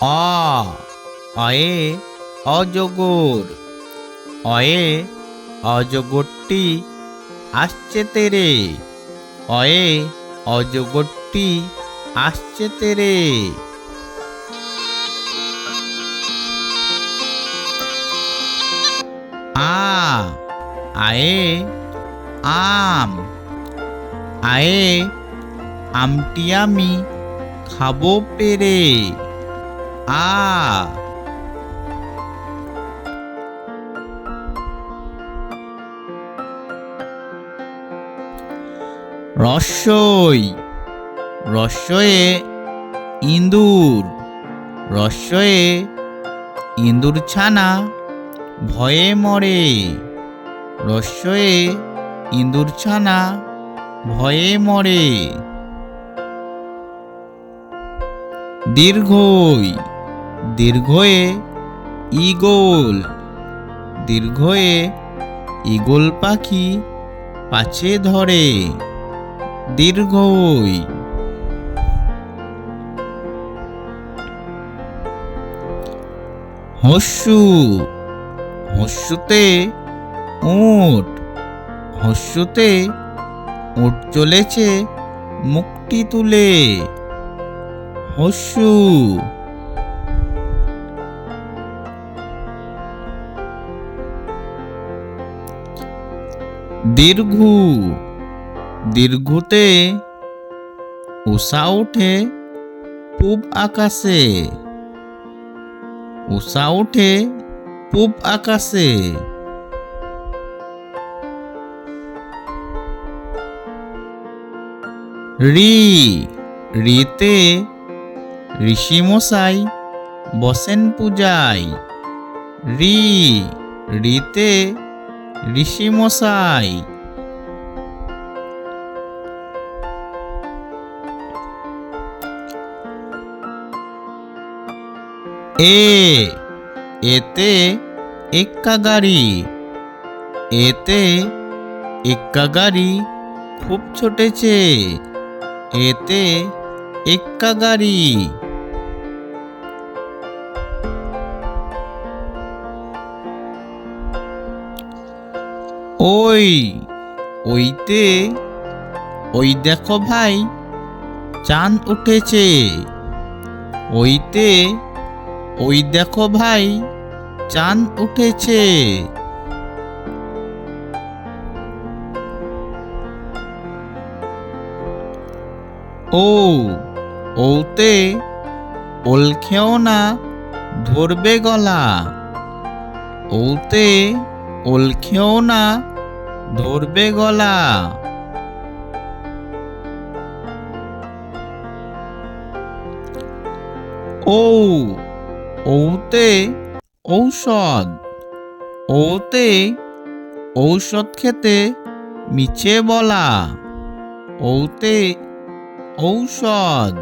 অ অয়ে অজগর। অয়ে অজগরটি আসছে তেরে। অয়ে অজগরটি আসছে তেরে। আ আয়ে আম। আয়ে আমটি আমি খাবো পেরে। আ রস্যই রস্যয়ে ইঁদুর। রস্যয়ে ইঁদুর ছানা ভয়ে মরে। রস্যয়ে ইঁদুর ছানা ভয়ে মরে। দীর্ঘই দীর্ঘয়ে ঈগল। দীর্ঘয়ে ঈগল পাখি পাছে ধরে। দীর্ঘই। হস্যু হস্যুতে উট। হস্যুতে উট চলেছে মুখটি তুলে। হস্যু। দীর্ঘু দীর্ঘুতে উষা উঠে পূব আকাশে। উষা উঠে পূব আকাশে। রি রিতে ঋষিমশাই বসেন পূজায়। রি রিতে ঋষিমশাই। এ এতে এক্কা গাড়ি। এতে এক্কা গাড়ি খুব ছুটেছে। এতে এক্কা গাড়ি। ওই ওইতে ওই দেখো ভাই চাঁদ উঠেছে। ওইতে ওই দেখো ভাই চাঁদ উঠেছে। ও ওতে ওল খেও না ধরবে গলা। ওতে ওল খেও না ধরবে গলা। ও ওতে ঔষধ। ওতে ঔষধ খেতে মিছে বলা। ওতে ঔষধ।